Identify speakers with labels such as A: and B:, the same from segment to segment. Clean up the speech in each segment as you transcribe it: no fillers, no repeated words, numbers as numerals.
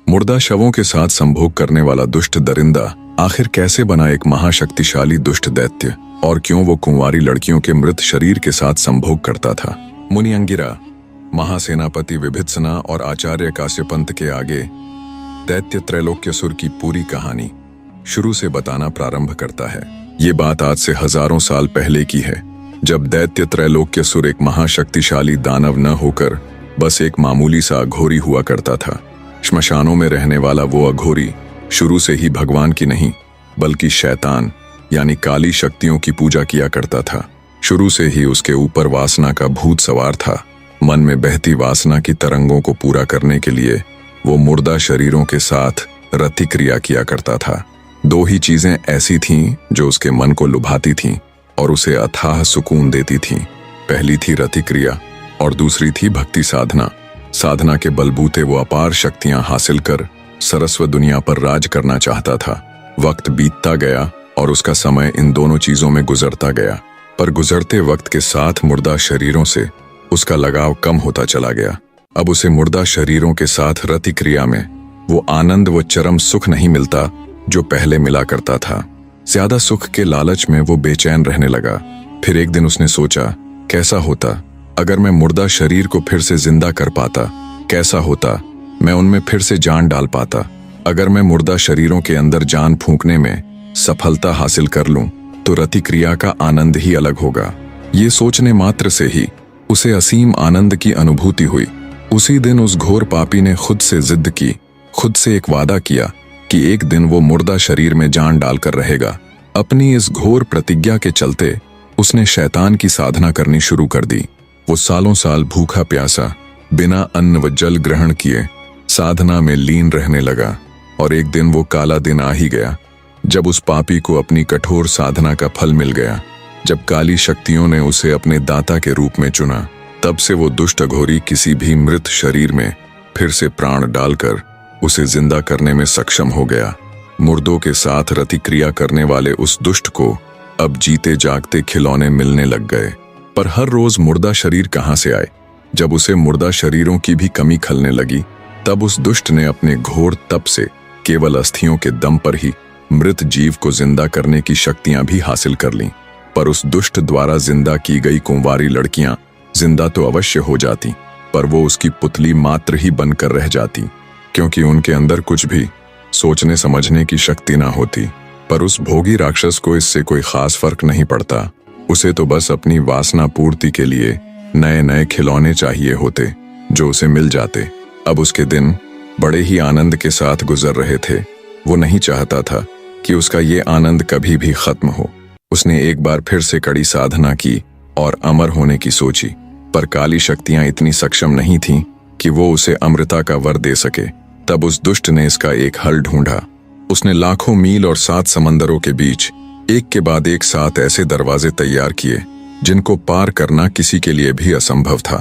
A: मुर्दा शवों के साथ संभोग करने वाला दुष्ट दरिंदा आखिर कैसे बना एक महाशक्तिशाली दुष्ट दैत्य, और क्यों वो कुंवारी लड़कियों के मृत शरीर के साथ संभोग करता था। मुनि अंगिरा, महासेनापति विभित्सना और आचार्य काश्यपंत के आगे दैत्य त्रैलोक्यसुर की पूरी कहानी शुरू से बताना प्रारंभ करता है। ये बात आज से हजारों साल पहले की है, जब दैत्य त्रैलोक्यसुर एक महाशक्तिशाली दानव न होकर बस एक मामूली सा अघोरी हुआ करता था। श्मशानों में रहने वाला वो अघोरी शुरू से ही भगवान की नहीं बल्कि शैतान यानी काली शक्तियों की पूजा किया करता था। शुरू से ही उसके ऊपर वासना का भूत सवार था। मन में बहती वासना की तरंगों को पूरा करने के लिए वो मुर्दा शरीरों के साथ रति क्रिया किया करता था। दो ही चीजें ऐसी थीं जो उसके मन को लुभाती थीं और उसे अथाह सुकून देती थीं। पहली थी रति क्रिया और दूसरी थी भक्ति साधना। साधना के बलबूते वो अपार शक्तियां हासिल कर सरस्वत दुनिया पर राज करना चाहता था। वक्त बीतता गया और उसका समय इन दोनों चीजों में गुजरता गया, पर गुजरते वक्त के साथ मुर्दा शरीरों से उसका लगाव कम होता चला गया। अब उसे मुर्दा शरीरों के साथ रति क्रिया में वो आनंद व चरम सुख नहीं मिलता जो पहले मिला करता था। ज्यादा सुख के लालच में वो बेचैन रहने लगा। फिर एक दिन उसने सोचा, कैसा होता अगर मैं मुर्दा शरीर को फिर से जिंदा कर पाता, कैसा होता मैं उनमें फिर से जान डाल पाता। अगर मैं मुर्दा शरीरों के अंदर जान फूंकने में सफलता हासिल कर लूं तो रति क्रिया का आनंद ही अलग होगा। ये सोचने मात्र से ही उसे असीम आनंद की अनुभूति हुई। उसी दिन उस घोर पापी ने खुद से जिद की, खुद से एक वादा किया कि एक दिन वो मुर्दा शरीर में जान डालकर रहेगा। अपनी इस घोर प्रतिज्ञा के चलते उसने शैतान की साधना करनी शुरू कर दी। वो सालों साल भूखा प्यासा बिना अन्न व जल ग्रहण किए साधना में लीन रहने लगा, और एक दिन वो काला दिन आ ही गया जब उस पापी को अपनी कठोर साधना का फल मिल गया। जब काली शक्तियों ने उसे अपने दाता के रूप में चुना, तब से वो दुष्ट अघोरी किसी भी मृत शरीर में फिर से प्राण डालकर उसे जिंदा करने में सक्षम हो गया। मुर्दों के साथ रति क्रिया करने वाले उस दुष्ट को अब जीते जागते खिलौने मिलने लग गए। पर हर रोज मुर्दा शरीर कहां से आए? जब उसे मुर्दा शरीरों की भी कमी खलने लगी, तब उस दुष्ट ने अपने घोर तप से केवल अस्थियों के दम पर ही मृत जीव को जिंदा करने की शक्तियां भी हासिल कर लीं। पर उस दुष्ट द्वारा जिंदा की गई कुंवारी लड़कियां जिंदा तो अवश्य हो जाती, पर वो उसकी पुतली मात्र ही बनकर रह जाती, क्योंकि उनके अंदर कुछ भी सोचने समझने की शक्ति ना होती। पर उस भोगी राक्षस को इससे कोई खास फर्क नहीं पड़ता। उसे तो बस अपनी वासना पूर्ति के लिए नए नए खिलौने चाहिए होते जो उसे मिल जाते। अब उसके दिन बड़े ही आनंद के साथ गुजर रहे थे। वो नहीं चाहता था कि उसका ये आनंद कभी भी खत्म हो। उसने एक बार फिर से कड़ी साधना की और अमर होने की सोची, पर काली शक्तियां इतनी सक्षम नहीं थीं कि वो उसे अमृता का वर दे सके। तब उस दुष्ट ने इसका एक हल ढूंढा। उसने लाखों मील और 7 समंदरों के बीच एक के बाद एक 7 ऐसे दरवाजे तैयार किए जिनको पार करना किसी के लिए भी असंभव था।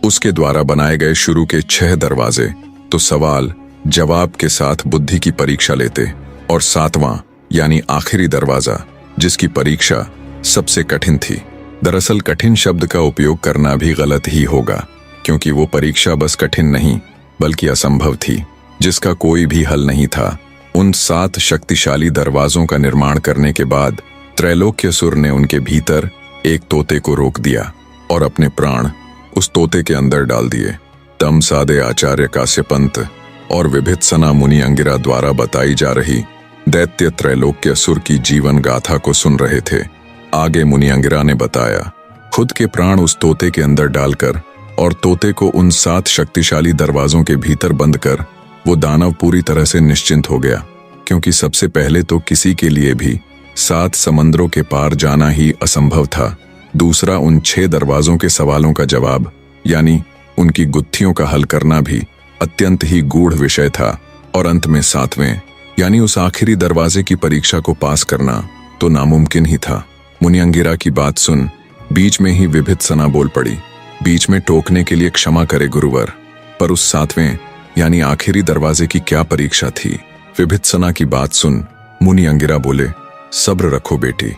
A: उसके द्वारा बनाए गए शुरू के 6 दरवाजे तो सवाल जवाब के साथ बुद्धि की परीक्षा लेते, और 7वां यानी आखिरी दरवाजा जिसकी परीक्षा सबसे कठिन थी। दरअसल कठिन शब्द का उपयोग करना भी गलत ही होगा, क्योंकि वो परीक्षा बस कठिन नहीं बल्कि असंभव थी, जिसका कोई भी हल नहीं था। उन 7 शक्तिशाली दरवाजों का निर्माण करने के बाद त्रैलोक्यसुर ने उनके भीतर एक तोते को रोक दिया और अपने प्राण उस तोते के अंदर डाल दिए। तम सादे आचार्य काश्यपंत और विभित्सना मुनि अंगिरा द्वारा बताई जा रही दैत्य त्रैलोक्यसुर की जीवन गाथा को सुन रहे थे। आगे मुनि अंगिरा ने बताया, खुद के प्राण उस तोते के अंदर डालकर और तोते को उन 7 शक्तिशाली दरवाजों के भीतर बंद कर वो दानव पूरी तरह से निश्चिंत हो गया, क्योंकि सबसे पहले तो किसी के लिए भी 7 समंदरों के पार जाना ही असंभव था। दूसरा, उन 6 दरवाजों के सवालों का जवाब यानी उनकी गुत्थियों का हल करना भी अत्यंत ही गूढ़ विषय था। और अंत में 7वें यानी उस आखिरी दरवाजे की परीक्षा को पास करना तो नामुमकिन ही था। मुनि अंगिरा की बात सुन बीच में ही विभित्सना बोल पड़ी, बीच में टोकने के लिए क्षमा करे गुरुवर, पर उस 7वें यानी आखिरी दरवाजे की क्या परीक्षा थी? विभित्सना की बात सुन मुनि अंगिरा बोले, सब्र रखो बेटी,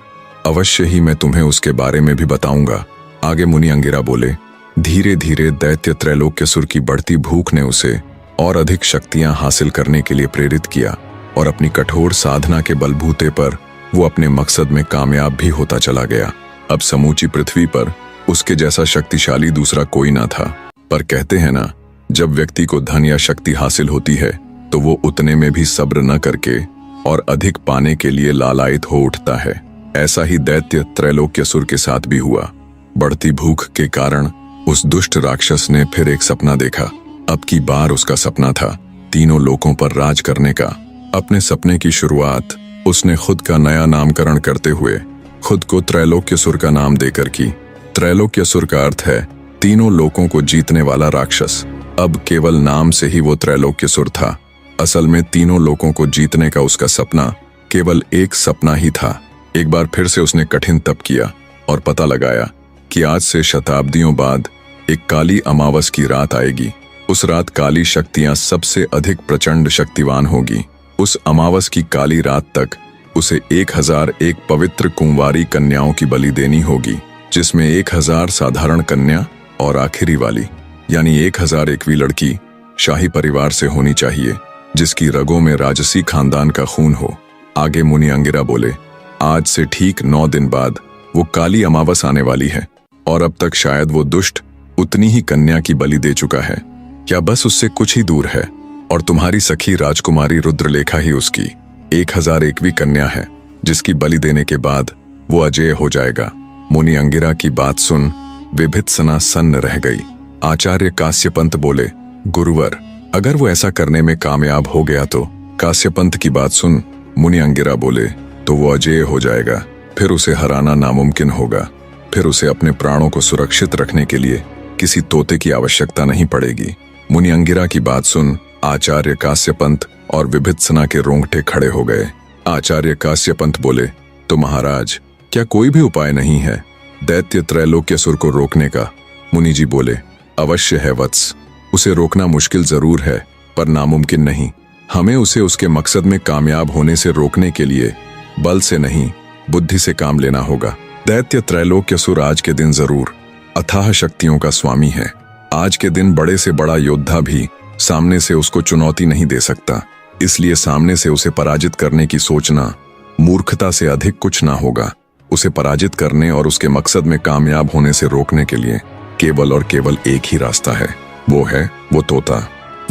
A: अवश्य ही मैं तुम्हें उसके बारे में भी बताऊंगा। आगे मुनि अंगिरा बोले, धीरे धीरे दैत्य त्रैलोक्यसुर की बढ़ती भूख ने उसे और अधिक शक्तियां हासिल करने के लिए प्रेरित किया और अपनी कठोर साधना के बलबूते पर वो अपने मकसद में कामयाब भी होता चला गया। अब समूची पृथ्वी पर उसके जैसा शक्तिशाली दूसरा कोई ना था। पर कहते हैं ना, जब व्यक्ति को धन या शक्ति हासिल होती है तो वो उतने में भी सब्र न करके और अधिक पाने के लिए लालायित हो उठता है। ऐसा ही दैत्य त्रैलोक्यसुर के साथ भी हुआ। बढ़ती भूख के कारण उस दुष्ट राक्षस ने फिर एक सपना देखा। अब की बार उसका सपना था तीनों लोकों पर राज करने का। अपने सपने की शुरुआत उसने खुद का नया नामकरण करते हुए खुद को त्रैलोक्यसुर का नाम देकर की। त्रैलोक्यसुर का अर्थ है तीनों लोकों को जीतने वाला राक्षस। अब केवल नाम से ही वो त्रैलोक्यसुर था। असल में तीनों लोकों को जीतने का उसका सपना केवल एक सपना ही था। एक बार फिर से उसने कठिन तप किया और पता लगाया कि आज से शताब्दियों बाद एक काली अमावस की रात आएगी। उस रात काली शक्तियां सबसे अधिक प्रचंड शक्तिवान होगी। उस अमावस की काली रात तक उसे 1001 पवित्र कुंवारी कन्याओं की बलि देनी होगी, जिसमें 1000 साधारण कन्या और आखिरी वाली यानी 1001वीं लड़की शाही परिवार से होनी चाहिए, जिसकी रगों में राजसी खानदान का खून हो। आगे मुनि अंगिरा बोले, आज से ठीक 9 दिन बाद वो काली अमावस आने वाली है और अब तक शायद वो दुष्ट उतनी ही कन्या की बलि दे चुका है या बस उससे कुछ ही दूर है, और तुम्हारी सखी राजकुमारी रुद्रलेखा ही उसकी 1001वीं कन्या है, जिसकी बलि देने के बाद वो अजेय हो जाएगा। मुनि अंगिरा की बात सुन विभित्सना सन्न रह गई। आचार्य काश्यपंत बोले, गुरुवर, अगर वो ऐसा करने में कामयाब हो गया तो? काश्यपंत की बात सुन मुनि अंगिरा बोले, तो वो अजेय हो जाएगा, फिर उसे हराना नामुमकिन होगा। फिर उसे अपने प्राणों को सुरक्षित रखने के लिए किसी तोते की आवश्यकता नहीं पड़ेगी। मुनि अंगिरा की बात सुन आचार्य काश्यपंत और विभित्सना के रोंगटे खड़े हो गए। आचार्य काश्यपंत बोले, तो महाराज, क्या कोई भी उपाय नहीं है दैत्य त्रैलोक्यसुर को रोकने का? मुनि जी बोले, अवश्य है वत्स, उसे रोकना मुश्किल जरूर है पर नामुमकिन नहीं। हमें उसे उसके मकसद में कामयाब होने से रोकने के लिए बल से नहीं, बुद्धि से काम लेना होगा। दैत्य त्रैलोक्यसुर आज के दिन जरूर अथाह शक्तियों का स्वामी है। आज के दिन बड़े से बड़ा योद्धा भी सामने से उसको चुनौती नहीं दे सकता, इसलिए सामने से उसे पराजित करने की सोचना मूर्खता से अधिक कुछ ना होगा। उसे पराजित करने और उसके मकसद में कामयाब होने से रोकने के लिए केवल और केवल एक ही रास्ता है, वो है वो तोता।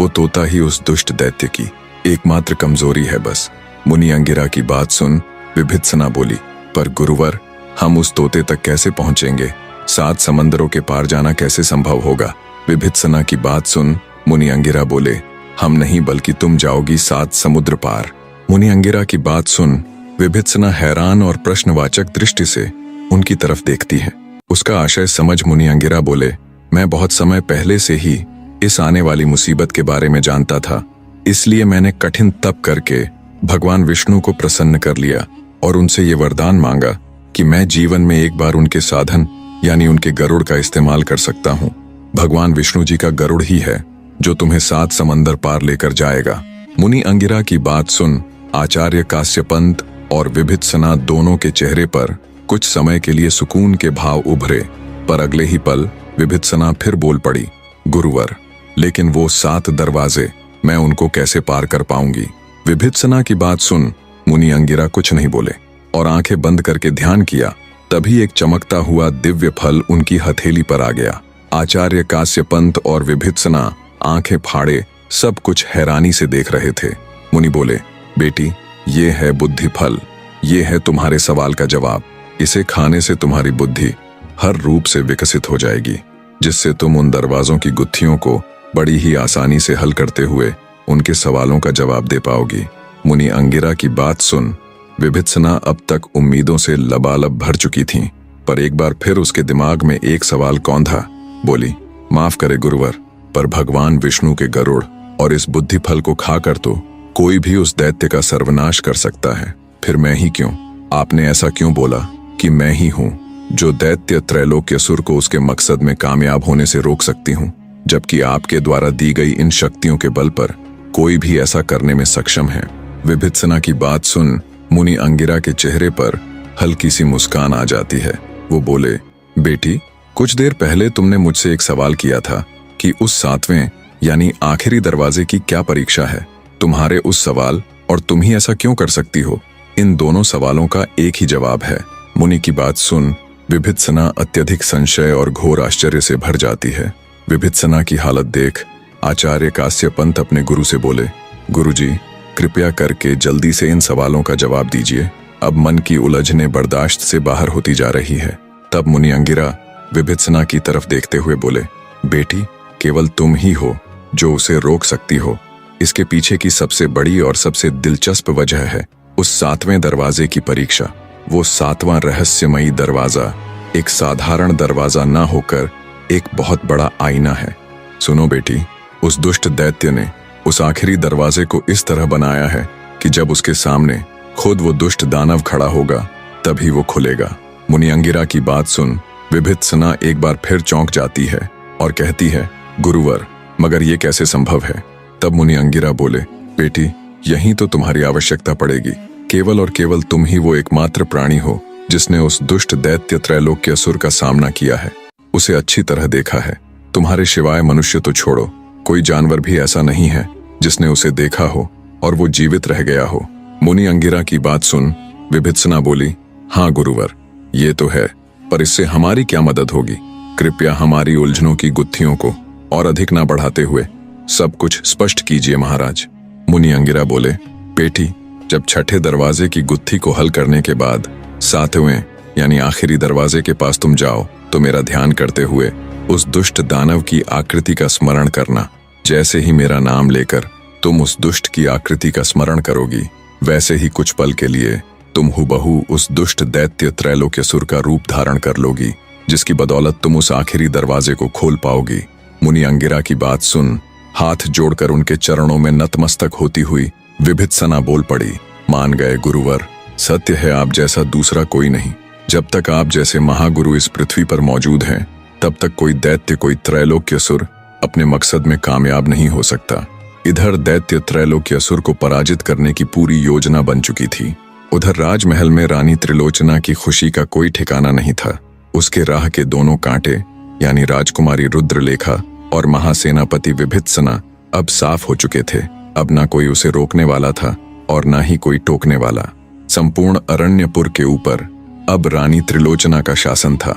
A: वो तोता ही उस दुष्ट दैत्य की एकमात्र कमजोरी है बस। मुनि अंगिरा की बात सुन विभित्सना बोली, पर गुरुवर, हम उस तोते तक कैसे पहुंचेंगे? 7 समंदरों के पार जाना कैसे संभव होगा? विभित्सना की बात सुन मुनि अंगिरा बोले, हम नहीं बल्कि तुम जाओगी 7 समुद्र पार। मुनि अंगिरा की बात सुन विभित्सना हैरान और प्रश्नवाचक दृष्टि से उनकी तरफ देखती है। उसका आशय समझ मुनि अंगिरा बोले, मैं बहुत समय पहले से ही इस आने वाली मुसीबत के बारे में जानता था, इसलिए मैंने कठिन तप करके भगवान विष्णु को प्रसन्न कर लिया और उनसे ये वरदान मांगा कि मैं जीवन में एक बार उनके साधन यानी उनके गरुड़ का इस्तेमाल कर सकता हूँ। भगवान विष्णु जी का गरुड़ ही है जो तुम्हें 7 समंदर पार लेकर जाएगा। मुनि अंगिरा की बात सुन आचार्य काश्यपंत और विभित्सना दोनों के चेहरे पर कुछ समय के लिए सुकून के भाव उभरे, पर अगले ही पल विभित्सना फिर बोल पड़ी, गुरुवर, लेकिन वो 7 दरवाजे मैं उनको कैसे पार कर पाऊंगी? विभित्सना की बात सुन मुनि अंगिरा कुछ नहीं बोले और आंखें बंद करके ध्यान किया। तभी एक चमकता हुआ दिव्य फल उनकी हथेली पर आ गया। आचार्य काश्यपंत और विभित्सना आंखें फाड़े सब कुछ हैरानी से देख रहे थे। मुनि बोले, बेटी, ये है बुद्धि फल, ये है तुम्हारे सवाल का जवाब। इसे खाने से तुम्हारी बुद्धि हर रूप से विकसित हो जाएगी, जिससे तुम उन दरवाजों की गुत्थियों को बड़ी ही आसानी से हल करते हुए उनके सवालों का जवाब दे पाओगी। मुनि अंगिरा की बात सुन विभित्सना अब तक उम्मीदों से लबालब भर चुकी थी, पर एक बार फिर उसके दिमाग में एक सवाल कौंधा। बोली, माफ करे गुरुवर, पर भगवान विष्णु के गरुड़ और इस बुद्धि फल को खाकर तो कोई भी उस दैत्य का सर्वनाश कर सकता है, फिर मैं ही क्यों? आपने ऐसा क्यों बोला कि मैं ही हूँ जो दैत्य त्रैलोक्यसुर को उसके मकसद में कामयाब होने से रोक सकती हूँ, जबकि आपके द्वारा दी गई इन शक्तियों के बल पर कोई भी ऐसा करने में सक्षम है? विभित्सना की बात सुन मुनि अंगिरा के चेहरे पर हल्की सी मुस्कान आ जाती है। वो बोले, बेटी, कुछ देर पहले तुमने मुझसे एक सवाल किया था कि उस 7वें यानी आखिरी दरवाजे की क्या परीक्षा है? तुम्हारे उस सवाल और तुम ही ऐसा क्यों कर सकती हो, इन दोनों सवालों का एक ही जवाब है। मुनि की बात सुन विभित्सना अत्यधिक संशय और घोर आश्चर्य से भर जाती है। विभित्सना की हालत देख आचार्य काश्यपंत अपने गुरु से बोले, गुरुजी, कृपया करके जल्दी से इन सवालों का जवाब दीजिए। अब मन की उलझने बर्दाश्त से बाहर होती जा रही है। तब मुनि अंगिरा विभित्सना की तरफ देखते हुए बोले, बेटी, केवल तुम ही हो जो उसे रोक सकती हो। इसके पीछे की सबसे बड़ी और सबसे दिलचस्प वजह है उस 7वें दरवाजे की परीक्षा। वो 7वां रहस्यमयी दरवाजा एक साधारण दरवाजा ना होकर एक बहुत बड़ा आईना है। सुनो बेटी, उस दुष्ट दैत्य ने उस आखिरी दरवाजे को इस तरह बनाया है कि जब उसके सामने खुद वो दुष्ट दानव खड़ा होगा तभी वो खुलेगा। मुनि अंगिरा की बात सुन विभित्सना एक बार फिर चौंक जाती है और कहती है, गुरुवर, मगर ये कैसे संभव है? तब मुनि अंगिरा बोले, बेटी, यहीं तो तुम्हारी आवश्यकता पड़ेगी। केवल और केवल तुम ही वो एकमात्र प्राणी हो जिसने उस दुष्ट दैत्य त्रैलोक्य असुर का सामना किया है, उसे अच्छी तरह देखा है। तुम्हारे सिवाय मनुष्य तो छोड़ो, कोई जानवर भी ऐसा नहीं है जिसने उसे देखा हो और वो जीवित रह गया हो। मुनि अंगिरा की बात सुन विभित्सना बोली, हाँ गुरुवर, ये तो है, पर इससे हमारी क्या मदद होगी? कृपया हमारी उलझनों की गुत्थियों को और अधिक ना बढ़ाते हुए सब कुछ स्पष्ट कीजिए महाराज। मुनि अंगिरा बोले, बेटी, जब छठे दरवाजे की गुत्थी को हल करने के बाद 7वें यानी आखिरी दरवाजे के पास तुम जाओ तो मेरा ध्यान करते हुए उस दुष्ट दानव की आकृति का स्मरण करना। जैसे ही मेरा नाम लेकर तुम उस दुष्ट की आकृति का स्मरण करोगी, वैसे ही कुछ पल के लिए तुम हुबहू उस दुष्ट दैत्य त्रैलोक्यसुर का रूप धारण कर लोगी, जिसकी बदौलत तुम उस आखिरी दरवाजे को खोल पाओगी। मुनि अंगिरा की बात सुन हाथ जोड़कर उनके चरणों में नतमस्तक होती हुई विभित्सना बोल पड़ी, मान गए गुरुवर, सत्य है आप जैसा दूसरा कोई नहीं। जब तक आप जैसे महागुरु इस पृथ्वी पर मौजूद हैं, तब तक कोई दैत्य, कोई त्रैलोक्यसुर अपने मकसद में कामयाब नहीं हो सकता। इधर दैत्य त्रैलोक्यसुर को पराजित करने की पूरी योजना बन चुकी थी। उधर राजमहल में रानी त्रिलोचना की खुशी का कोई ठिकाना नहीं था। उसके राह के दोनों कांटे यानी राजकुमारी रुद्रलेखा और महासेनापति विभित्सना अब साफ हो चुके थे। अब ना कोई उसे रोकने वाला था और ना ही कोई टोकने वाला। संपूर्ण अरण्यपुर के ऊपर अब रानी त्रिलोचना का शासन था।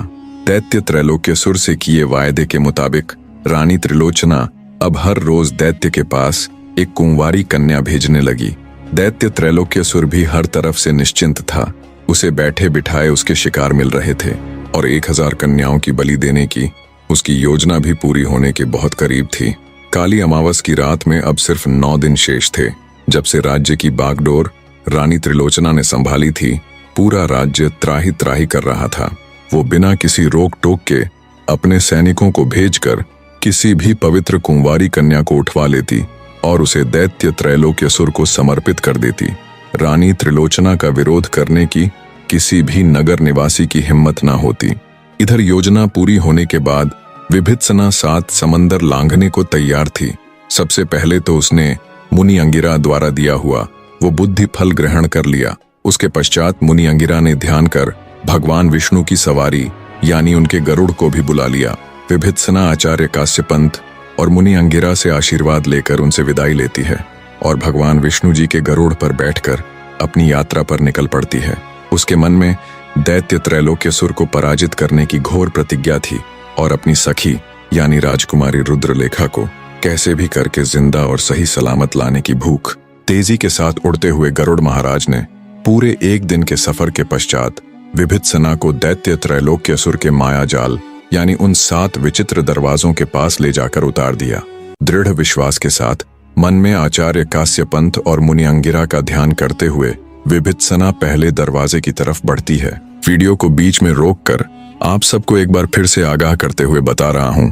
A: दैत्य त्रैलोक्यसुर से किए वायदे के मुताबिक रानी त्रिलोचना अब हर रोज दैत्य के पास एक कुंवारी कन्या भेजने लगी। दैत्य त्रैलोक्यसुर भी हर तरफ से निश्चिंत था। उसे बैठे बिठाए उसके शिकार मिल रहे थे और 1000 कन्याओं की बलि देने की उसकी योजना भी पूरी होने के बहुत करीब थी। काली अमावस की रात में अब सिर्फ 9 दिन शेष थे। जब से राज्य की बागडोर रानी त्रिलोचना ने संभाली थी, पूरा राज्य त्राही त्राही कर रहा था। वो बिना किसी रोक टोक के अपने सैनिकों को भेजकर किसी भी पवित्र कुंवारी कन्या को उठवा लेती और उसे दैत्य त्रैलोक्यसुर को समर्पित कर देती। रानी त्रिलोचना का विरोध करने की किसी भी नगर निवासी की हिम्मत ना होती। इधर योजना पूरी होने के बाद विभित्सना 7 समंदर लांघने को तैयार थी। सबसे पहले तो उसने मुनि अंगिरा द्वारा दिया हुआ वो बुद्धि फल ग्रहण कर लिया। उसके पश्चात मुनि अंगिरा ने ध्यान कर भगवान विष्णु की सवारी यानी उनके गरुड़ को भी बुला लिया। विभित्सना आचार्य काश्यपंत और मुनि अंगिरा से आशीर्वाद लेकर उनसे विदाई लेती है और भगवान विष्णु जी के गरुड़ पर बैठकर अपनी यात्रा पर निकल पड़ती है। उसके मन में दैत्य त्रैलोक्यसुर को पराजित करने की घोर प्रतिज्ञा थी और अपनी सखी यानी राजकुमारी रुद्रलेखा को कैसे भी करके जिंदा और सही सलामत लाने की भूख। तेजी के साथ उड़ते हुए गरुड़ महाराज ने पूरे 1 दिन के सफर के पश्चात विभित्सना को दैत्य त्रैलोक्यसुर के मायाजाल यानी उन 7 विचित्र दरवाजों के पास ले जाकर उतार दिया। दृढ़ विश्वास के साथ मन में आचार्य काश्यपंत और मुनि अंगिरा का ध्यान करते हुए विभित्सना पहले दरवाजे की तरफ बढ़ती है। वीडियो को बीच में रोककर आप सबको एक बार फिर से आगाह करते हुए बता रहा हूं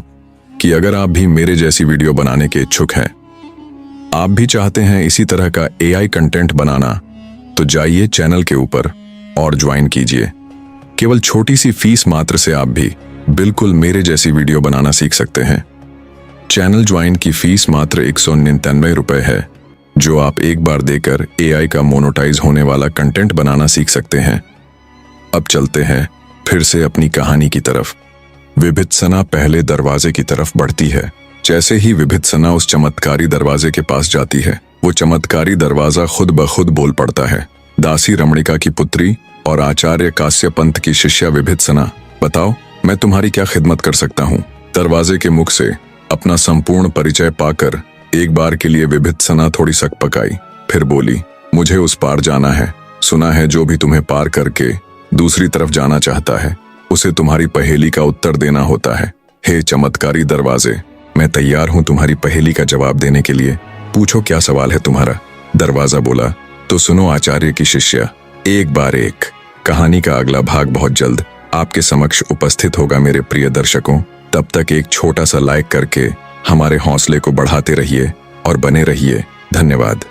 A: कि अगर आप भी मेरे जैसी वीडियो बनाने के इच्छुक हैं, आप भी चाहते हैं इसी तरह का AI कंटेंट बनाना, तो जाइए चैनल के ऊपर और ज्वाइन कीजिए। केवल छोटी सी फीस मात्र से आप भी बिल्कुल मेरे जैसी वीडियो बनाना सीख सकते हैं। चैनल ज्वाइन की फीस मात्र 199 रुपए है, जो आप एक बार देकर AI का मोनेटाइज होने वाला कंटेंट बनाना सीख सकते हैं। अब चलते हैं फिर से अपनी कहानी की तरफ। विभित्सना पहले दरवाजे की तरफ बढ़ती है। जैसे ही विभित्सना उस चमत्कारी दरवाजे के पास जाती है, वो चमत्कारी दरवाजा खुद ब खुद बोल पड़ता है। दासी रमणिका की पुत्री और आचार्य काश्यप पंत की शिष्या विभित्सना, बताओ मैं तुम्हारी क्या खिदमत कर सकता हूँ। दरवाजे के मुख से अपना संपूर्ण परिचय पाकर एक बार के लिए विभित्सना थोड़ी सकपकाई, फिर बोली, मुझे उस पार जाना है। सुना है जो भी तुम्हें पार करके दूसरी तरफ जाना चाहता है, उसे तुम्हारी पहेली का उत्तर देना होता है। हे चमत्कारी दरवाजे, मैं तैयार हूं तुम्हारी पहेली का जवाब देने के लिए। पूछो क्या सवाल है तुम्हारा। दरवाजा बोला, तो सुनो आचार्य की शिष्या, एक बार एक। कहानी का अगला भाग बहुत जल्द आपके समक्ष उपस्थित होगा मेरे प्रिय दर्शकों। तब तक एक छोटा सा लाइक करके हमारे हौसले को बढ़ाते रहिए और बने रहिए। धन्यवाद।